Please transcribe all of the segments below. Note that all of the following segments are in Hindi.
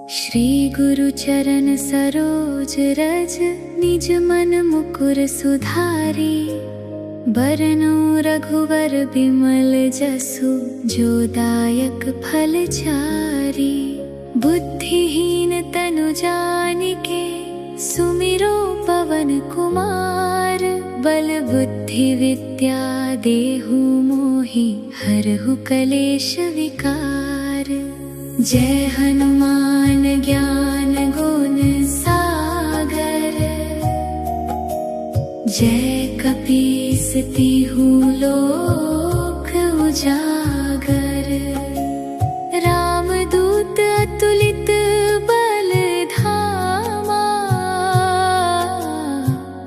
श्री गुरु चरण सरोज रज, निज मन मुकुर सुधारी। बरनौ रघुवर बिमल जसु, जो दायक फल चारी। बुद्धिहीन तनु जानिके, सुमिरो पवन कुमार। बल बुद्धि विद्या देहु मोहि, हरहु कलेश विकार। जय हनुमान ज्ञान गुण सागर, जय कपीस तिहु लोक उजागर। रामदूत अतुलित बल धामा,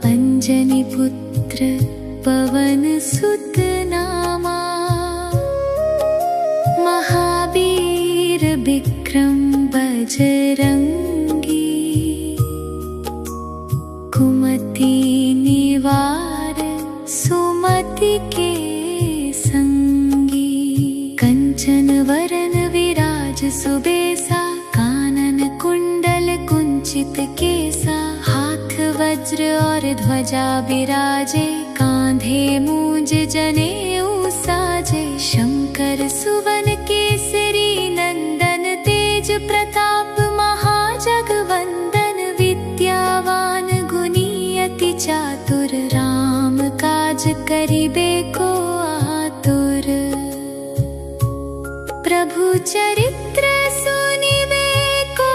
अंजनी पुत्र पवन सुत नामा। महावीर विक्रम बजरंगी, कुमति निवार सुमति के संगी। कंचन वरन विराज सुबेसा, कानन कुंडल कुंचित केसा। हाथ वज्र और ध्वजा बिराजे, कांधे मूंज जनेऊ साजे। शंकर सुवन केसरी नंदन, तेज प्रताप महाजगवंदन। विद्यावान गुणी अति चातुर, राम काज करिबे को आतुर। प्रभु चरित्र सुनिबे को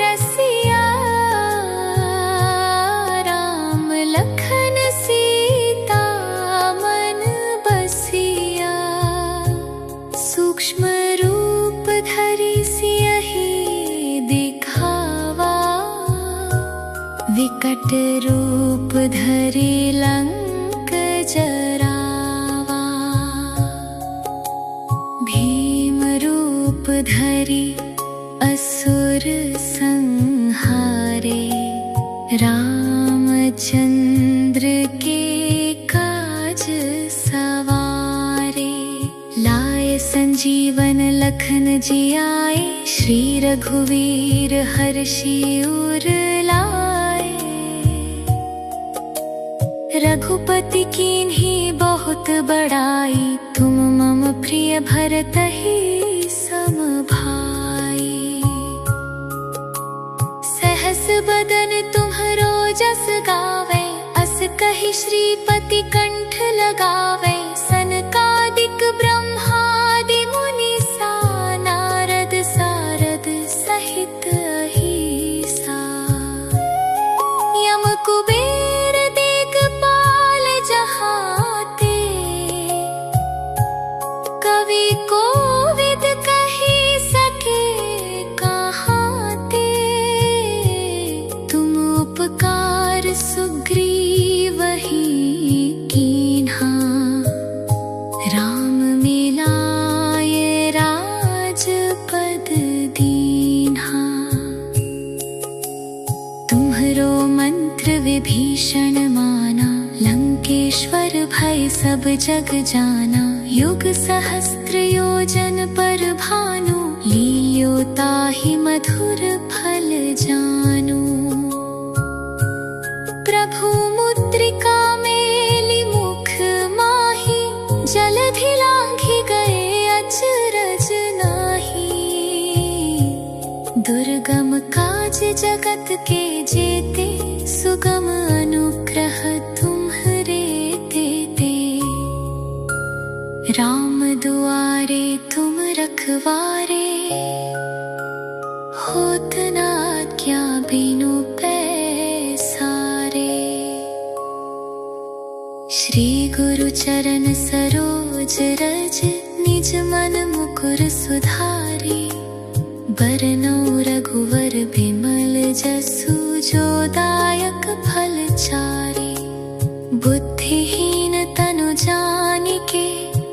रसिया, राम लखन सीता मन बसिया। सूक्ष्म रूप धरि सियहि दिखावा, विकट रूप धरि लंक जरावा। भीम रूप धरि असुर संहारे, रामचंद्र के काज सवारे। लाए संजीवन लखन जियाए, श्री रघुवीर हर्षि उर लाए। रघुपति कीन्ही बहुत बड़ाई, तुम मम प्रिय भरतहि सम भाई। सहस बदन तुम्हरो जस गावे, अस कहि श्रीपति कंठ लगावे। सनकादिक ब्रह्मादि मुनीसा, नारद सारद सहित अहिसा। यम कुबेर दिगपाल जहाते, कवि कोविद कहि सके कहाते। तुम उपकार सुग्रीवहि कीन्हा, राम मिलाए राजपद दीन्हा। तुम्हरो मंत्र विभीषण माना, लंकेश्वर भय सब जग जाना। युग सहस्त्र योजन पर भानु, लील्यो ताहि मधुर फल जानु। प्रभु मुद्रिका मेलि मुख माहि, जलधि लांघि गए अचरज नाहि। दुर्गम काज जगत के जेते, सुगम अनुग्रह तुम्हरे तेते। राम दुआरे तुम रखवारे, होत न आज्ञा बिनु पैसारे। श्री गुरु चरण सरोज रज, निज मन मुकुर सुधारी। बरनौ रघुवर बिमल जसु, जो दायक फल चारी। बुद्धिहीन तनु जानिके,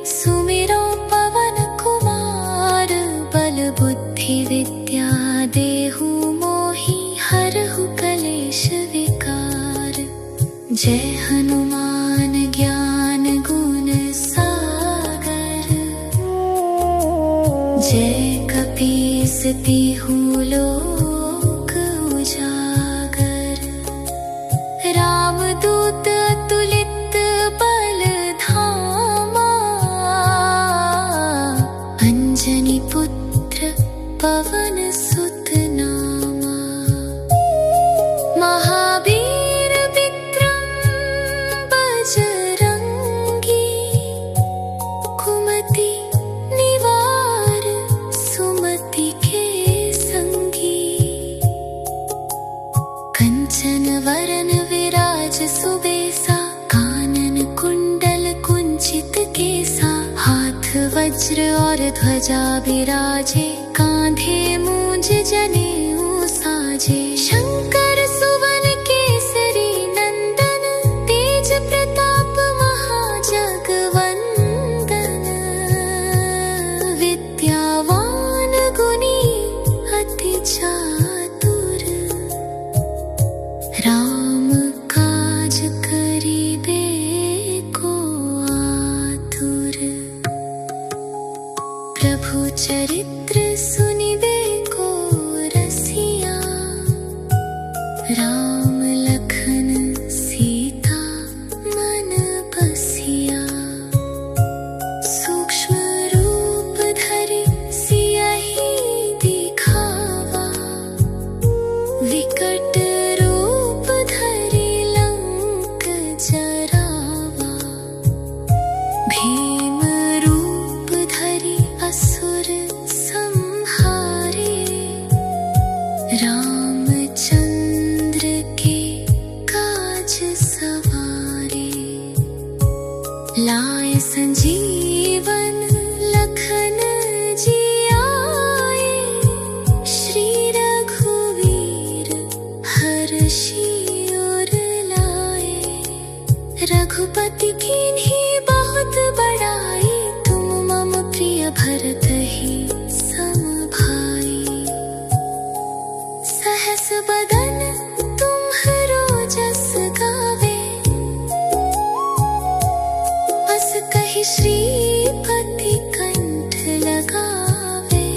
सुमिरो पवन कुमार। बल बुद्धि विद्या देहु मोहि, हरहु कलेश विकार। जय हनुमान ज्ञान गुण सागर, जय कपीस तिहु लोक रामदूत अतुलित बल धामा, अंजनी पुत्र पवन सुत नामा। महावीर विक्रम बजरंगी, कुमति निवार सुमति के संगी। कंचन वरन विराज सुबेसा, कानन कुंडल कुंचित केसा। हाथ वज्र और ध्वजा बिराजे, कांधे मूंज जनेऊ साजे। शंकर सुवन केसरी नंदन, तेज प्रताप महाजगवंदन। विद्यावान गुणी अति चातुर, राम काज करिबे को आतुर। प्रभु चरित्र सुनिबे को रसिया, राम लखन सीता मन बसिया। सूक्ष्म रूप धरि सियहि दिखावा, विकट रूप धरि लंक जरावा। भीम रूप धरि असुर संहारे, रामचंद्र के काज सवारे। लाए संजीवन लखन जियाए, श्री रघुवीर हर्षि उर लाए। रघुपति कीन्ही बहुत बड़ाई, तुम मम प्रिय भरतहि सम भाई। सहस बदन तुम्हरो जस गावे, अस कहि श्रीपति कंठ लगावे।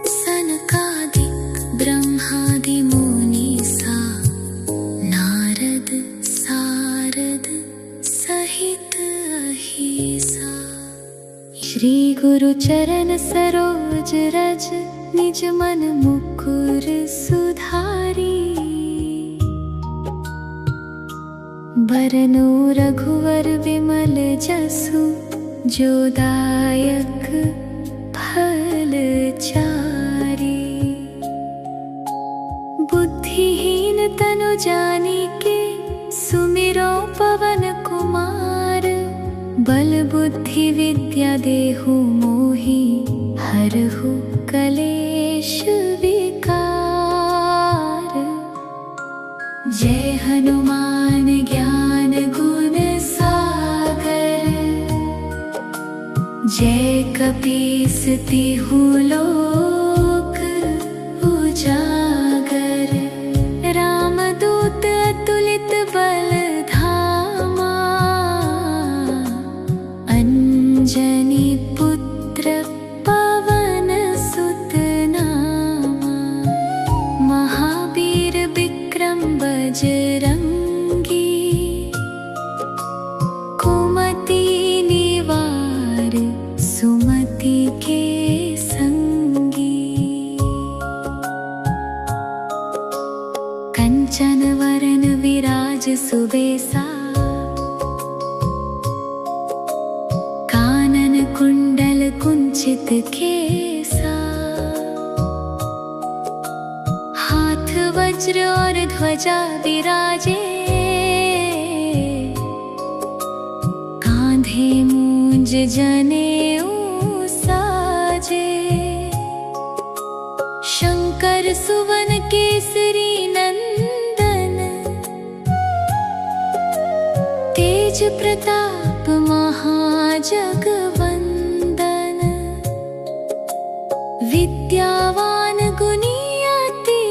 सनकादिक ब्रह्मादि मुनीसा, नारद सारद सहित अहिसा। श्री गुरु चरण सरोज रज, निज मन मुकुर सुधारी। बरनौ रघुवर विमल जसु, जो दायक फल चारि। बुद्धिहीन तनु जानिके, सुमिरो पवन कुमार। बल बुद्धि विद्या देहु मोहि, हरहु कलेश विकार। जय हनुमान ज्ञान गुण सागर, जय कपीस तिहु लोक उजागर। रामदूत अतुलित बल धामा, अंजनी पुत्र पवन सुत नामा। महावीर विक्रम बजरंगी, कुमति निवार सुमति के संगी। कंचन वरन विराज सुबेसा, कानन कुंडल कुंचित केसा। हाथ वज्र और ध्वजा विराजे, कांधे मूंज जनेऊ साजे। शंकर सुवन केसरी नंदन, तेज प्रताप महाजगवंदन। विद्यावान गुणी अति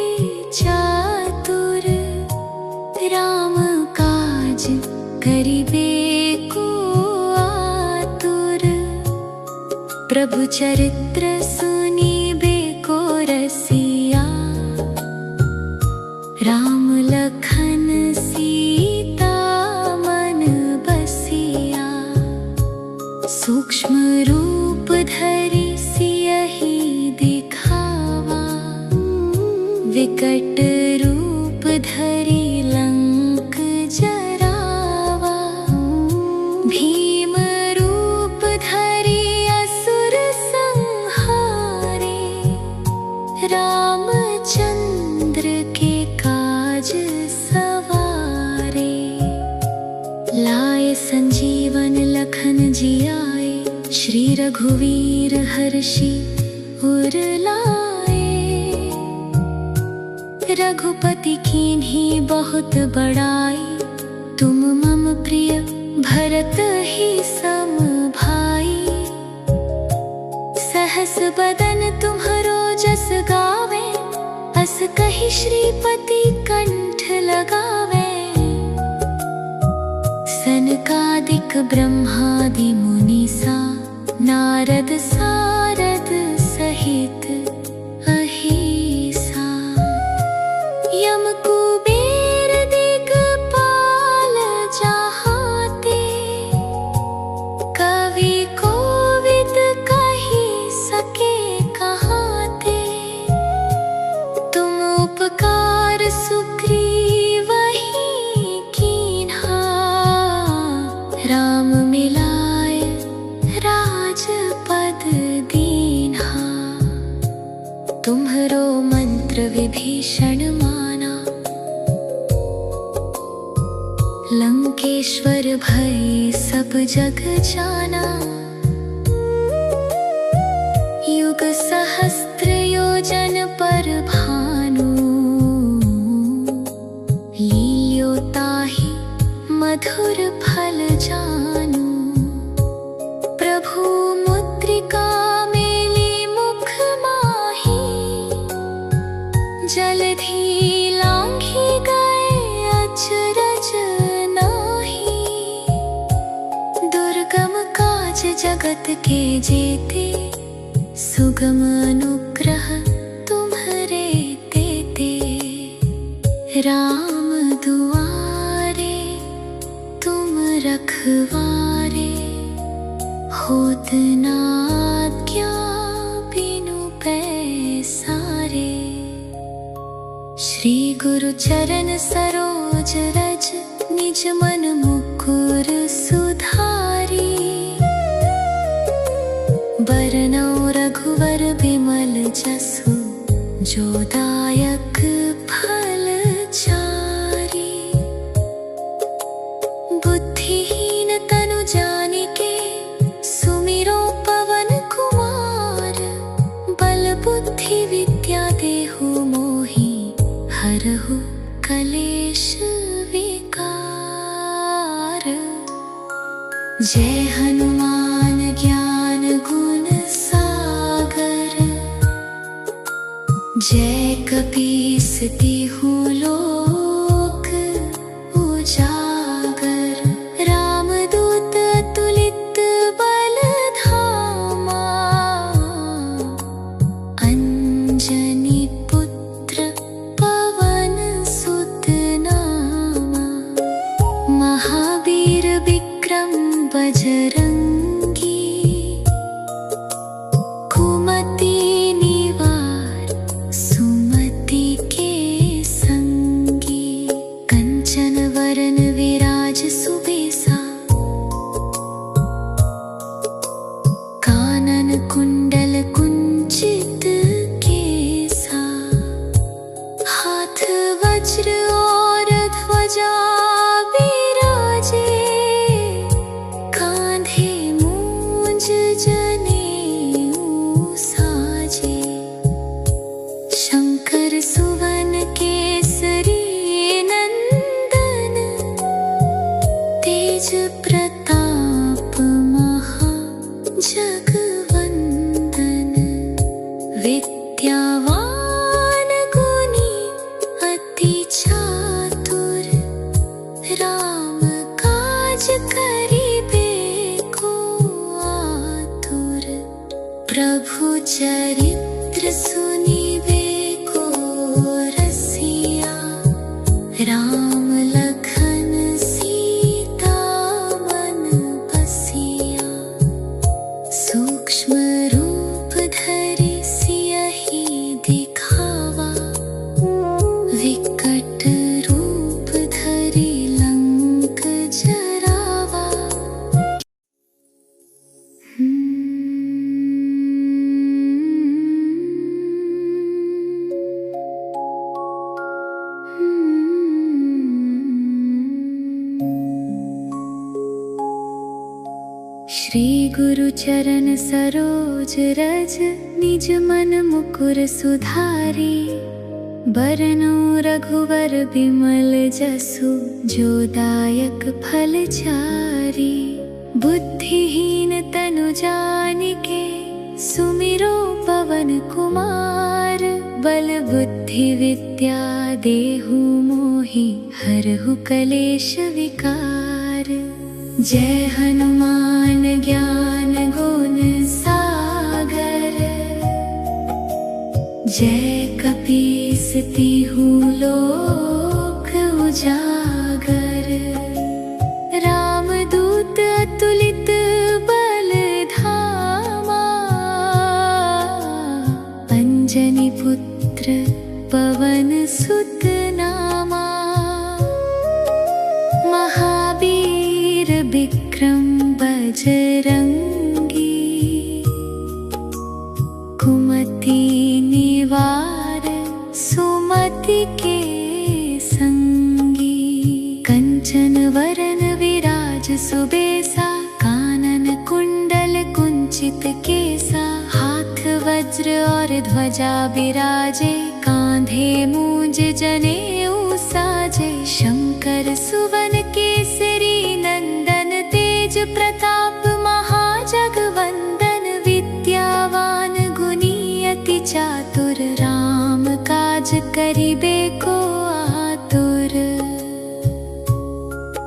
चातुर, राम काज करिबे को आतुर। प्रभु चरित्र सुनिबे को रसिया, राम लखन विकट रूप धरि लंक जरावा, भीम रूप धरि असुर संहारे, रामचंद्र के काज सवारे। लाए संजीवन लखन जियाए, श्री रघुवीर हर्षि उर लाए। रघुपति कीन्ही बहुत बड़ाई, तुम मम प्रिय भरत ही सम भाई। सहस बदन तुम्हरो जस गावे, अस कहि श्रीपति कंठ लगावे। सनकादिक ब्रह्मादि मुनीसा, नारद सारद सहित अहिसा। यम कुबेर दिगपाल जहाते, कवि कोविद कहि सके कहाते। तुम उपकार सुग्रीवहि कीन्हा, राम मिलाए राजपद दीन्हा। तुम्हरो मंत्र विभीषण माना, लंकेश्वर भय सब जग जाना। युग सहस्त्र योजन पर भानु, लील्यो ताहि मधुर फल जानू। प्रभु मुद्रिका मेली मुख माही, जलधि लांघी गए अचरज नाही। दुर्गम काज जगत के जेते, सुगम अनुग्रह तुम्हरे तेते। राम दुआरे तुम रखवारे, होत न आज्ञा बिनु पैसारे। श्री गुरु चरण सरोज रज, निज मन मुकुर सुधारी। बरनौ रघुवर बिमल जसु, जो दायक फल चारी। बुद्धिहीन तनु जानिके, सुमिरो पवन कुमार। बल बुद्धि विद्या देहु मोहि, हरहु कलेश विकार। जय हनुमान ज्ञान गुण सागर, जय कपीस तिहु लोक उजागर। रामदूत अतुलित बल धामा, अंजनी पुत्र पवन सुत नामा। महावीर विक्रम बजरंगी, कुमति निवार सुमति के संगी। गुरु चरण सरोज रज, निज मन मुकुर सुधारी। बरनौ रघुवर बिमल जसु, जो दायक फल चारि। बुद्धिहीन तनु जानिके, सुमिरो पवन कुमार। बल बुद्धि विद्या देहु मोहि, हरहु कलेश विकार। जय हनुमान ज्ञान गुण सागर, जय कपीस तिहु लोक उजागर। रामदूत अतुलित बल धामा, अंजनी पुत्र पवन सुत नामा। महावीर विक्रम बजरंगी, कुमति निवार सुमति के संगी। कंचन वरन विराज सुबेसा, कानन कुंडल कुंचित केसा। हाथ वज्र और ध्वजा बिराजे, कांधे मूंज जनेऊ साजे। शंकर सुवन केसरी नंदन, तेज प्रताप महाजगवंदन। विद्यावान गुणी अति चातुर, राम काज करिबे को आतुर।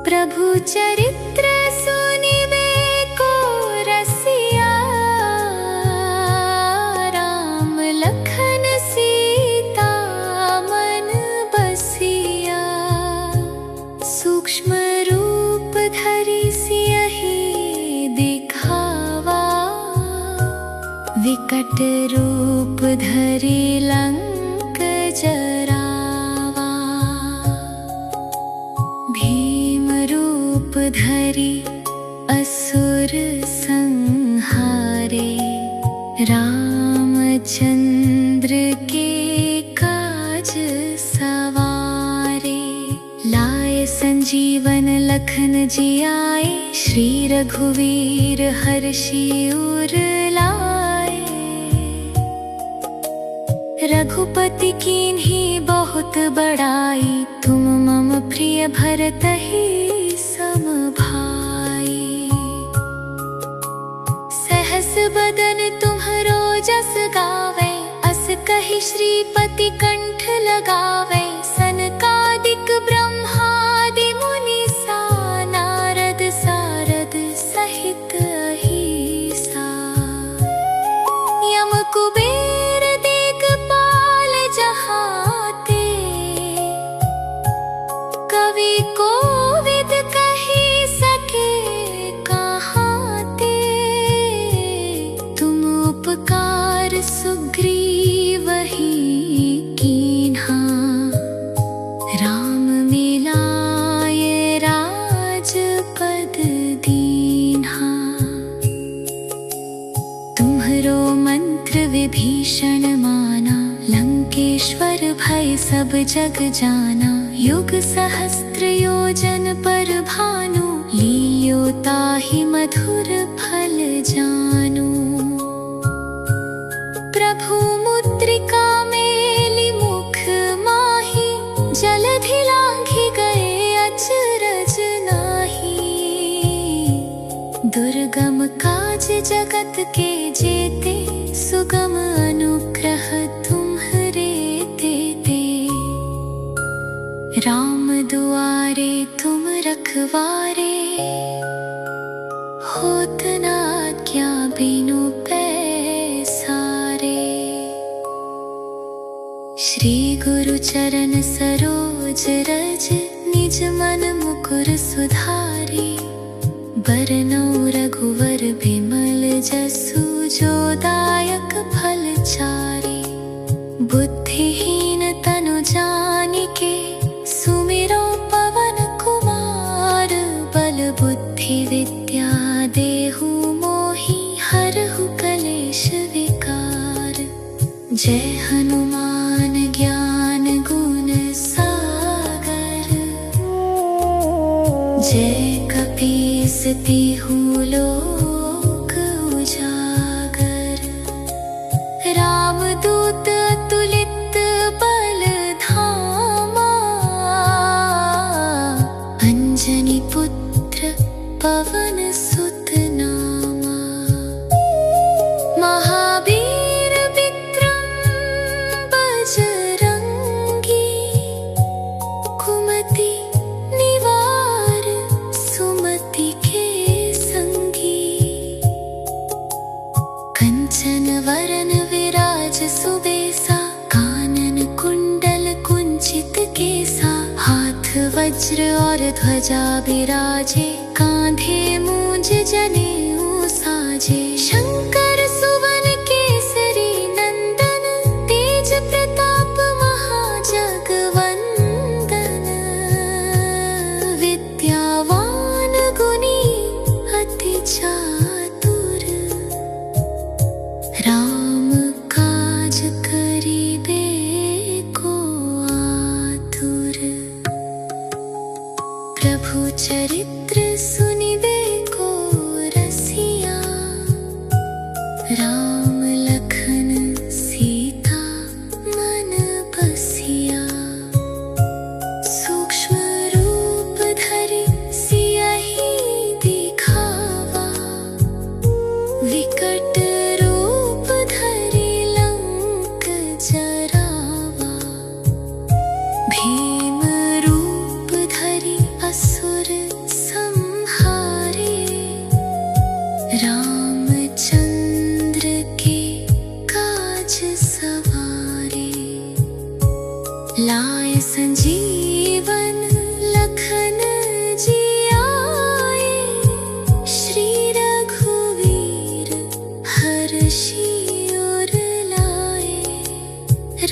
प्रभु चरित्र सुनिबे को रसिया, राम लखन सीता मन बसिया। सूक्ष्म रूप धरि सियहि दिखावा, विकट रूप धरि लंक जरावा। भीम रूप धरि असुर संहारे, रामचंद्र के काज सवारे। लाए संजीवन लखन जियाए, श्री रघुवीर हर्षि उर लाए। रघुपति कीन्ही बहुत बड़ाई, तुम मम प्रिय भरतहि सम भाई। सहस बदन तुम्हरो जस गावे, अस कहि श्रीपति कंठ लगावे। सनकादिक ब्रह्मादि मुनीसा, नारद सारद सहित अहिसा। यम कुबेर दिक्पाल जहाते, कवि कोविद कहि सके कहाते। तुम उपकार सुग्रीवहि कीन्हा, राम मिलाए राजपद दीन्हा। तुम्हरो मंत्र विभीषण माना, लंकेश्वर भय सब जग जाना। युग सहस्त्र योजन पर भानु, लील्यो ताहि मधुर फल जानू। प्रभु मुद्रिका मेलि मुख माहि, जलधि लांघि गए अचरज नाही। दुर्गम काज जगत के जेते, सुगम अनुग्रह तुम्हरे तेते। राम दुआरे तुम रखवारे, होत न आज्ञा बिनु पैसारे। श्री गुरु चरण सरोज रज, निज मन मुकुर सुधारी। बरनौ रघुवर बिमल जसु, जो दायक फल चारि। बुद्धिहीन तनु जानिके, सुमिरो पवन कुमार। बल बुद्धि विद्या देहु मोहि, हरहु कलेश विकार। जय हनुमान ज्ञान गुण सागर, जय कपीस तिहु लोक वज्र और ध्वजा विराजे, कांधे मूंज जनेऊ साजे। शंकर सुवन केसरी नंदन, तेज प्रताप महाजगवंदन। विद्यावान गुणी अति चातुर, राम काज करिबे को आतुर। प्रभु चरित्र सुनिबे को रसिया, राम लखन सीता मन बसिया। सूक्ष्म रूप धरि सियहि दिखावा, विकट रूप धरि लंक जरावा। भीम रूप धरि असुर संहारे, रामचंद्र के काज सवारे। लाए संजीवन लखन जियाए, श्री रघुवीर हर्षि उर लाए।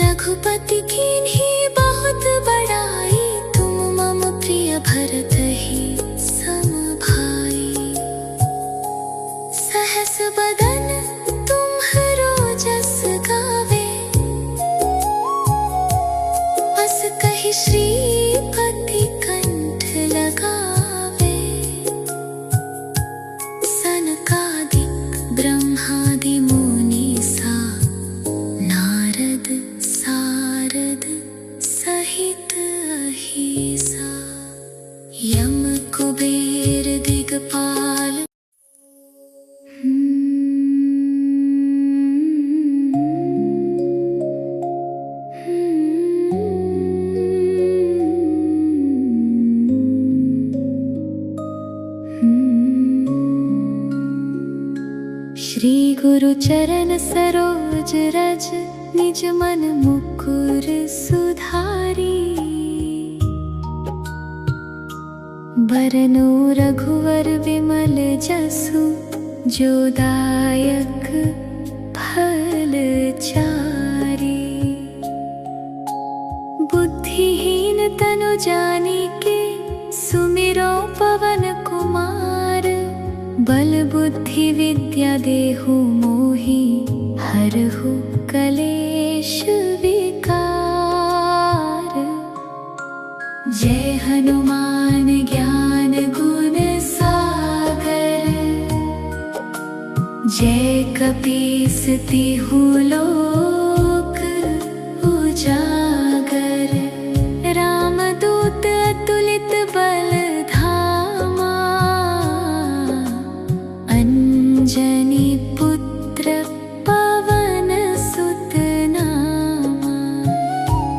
रघुपति कीन्ही बहुत बड़ाई, तुम मम प्रिय भरत ही सम भाई। सहस बदन तुम्हरो जस गावे, अस कहि श्रीपति कंठ लगावे। सनकादिक ब्रह्मादि मुनीसा, नारद सारद सहित अहिसा। यम कुबेर दिगपाल। श्री गुरु चरण सरोज रज, निज मन मुकुर सुधारी। बरनो रघुवर विमल जसु, जो दायक फल चारी। बुद्धिहीन तनु जानिके, सुमिरो पवन कुमार। बल बुद्धि विद्या देहु मोहि, हरहु कलेश विकार। जय हनुमान ज्ञान गुण सागर, जय कपीस तिहु लोक उजागर। रामदूत अतुलित बल धामा, अंजनी पुत्र पवन सुत नामा।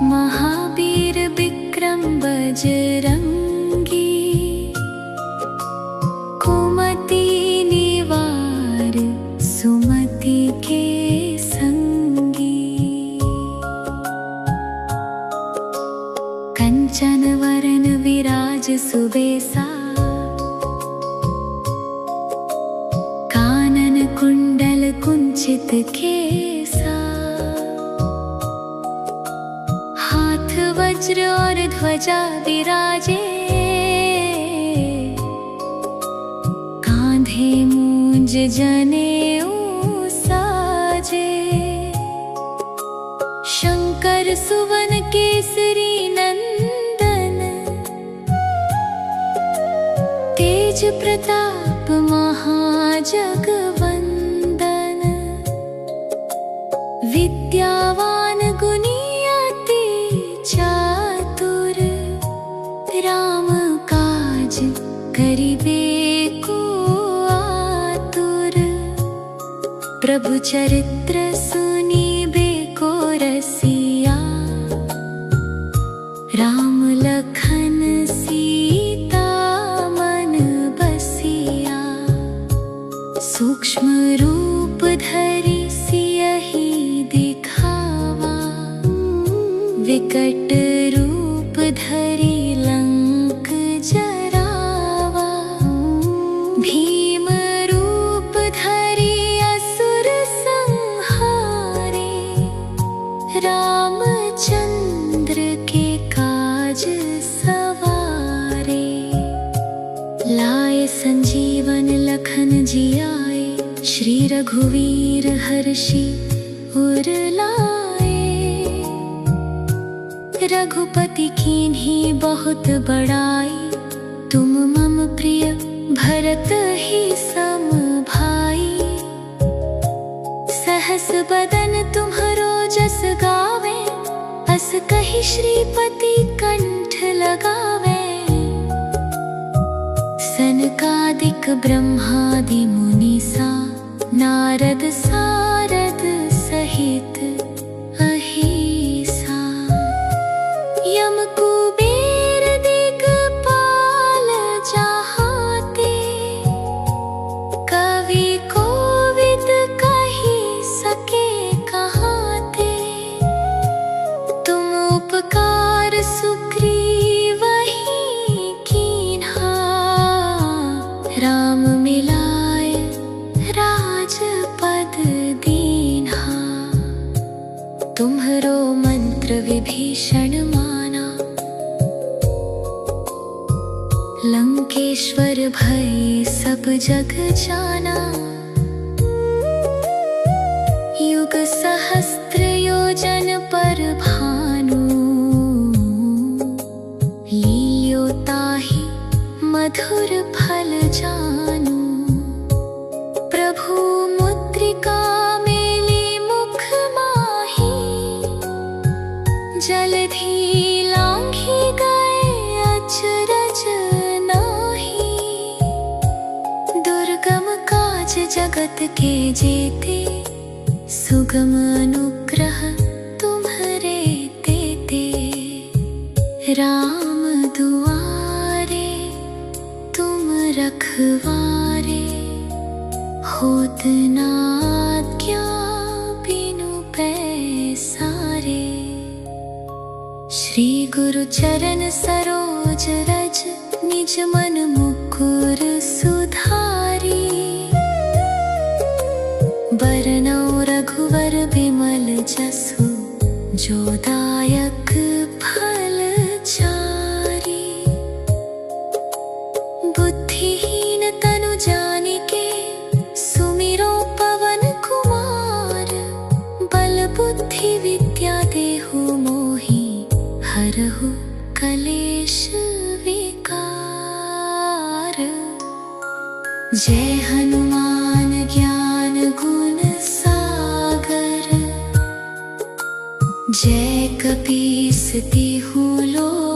महावीर विक्रम बजरंगी, कुमति निवार सुमति के संगी। कंचन वरन विराज सुबेसा, कानन कुंडल कुंचित केसा। हाथ वज्र और ध्वजा विराजे, कांधे मूंज जनेऊ साजे। शंकर सुवन केसरी नंदन, तेज प्रताप महाजगवंदन। विद्यावान गुणी अति चातुर, राम काज करिबे को आतुर। प्रभु चरित्र सुनिबे को रसिया, राम लखन सीता मन बसिया। सूक्ष्म रूप धरि सियहि दिखावा, विकट रूप धरि लंक चंद्र के काज सवारे। लाए संजीवन लखन जी आए, श्री रघुवीर हर्षि उर लाए। रघुपति कीन्ही बहुत बड़ाई, तुम मम प्रिय भरत ही सम भाई। सहस बदन तुम्हरो जस गावे, अस कहि श्रीपति कंठ लगावे। सनकादिक ब्रह्मादि मुनीसा, नारद सारद सहित अहिसा। यम कुबेर दिगपाल जहाते, कवि कोविद कहि सके कहाते। तुम उपकार सुग्रीवहि कीन्हा, राम मिलाए राजपद दीन्हा। तुम्हरो मंत्र विभीषण माना, लंकेश्वर भय सब जग जाना। युग सहस्त्र योजन पर भानु, लील्यो ताहि मधुर फल जानू। प्रभु मुद्रिका मेली मुख माही, जलधि लांघी गए अचरज नाही। दुर्गम काज जगत के जेते, सुगम अनुग्रह तुम्हरे तेते। राम दुआरे तुम रखवारे, होत न आज्ञा बिनु पैसारे। श्री गुरु चरण सरोज रज, निज मन मुकुर सुधारी। बरनौ रघुवर बिमल जसु, जो दायक फल चारी। बुद्धिहीन तनु जानिके, सुमिरो पवन कुमार। बल बुद्धि विद्या देहु मोहि, हरहु कलेश विकार। जय हनुमान ज्ञान गुण सागर, जय कपीस तिहु लोक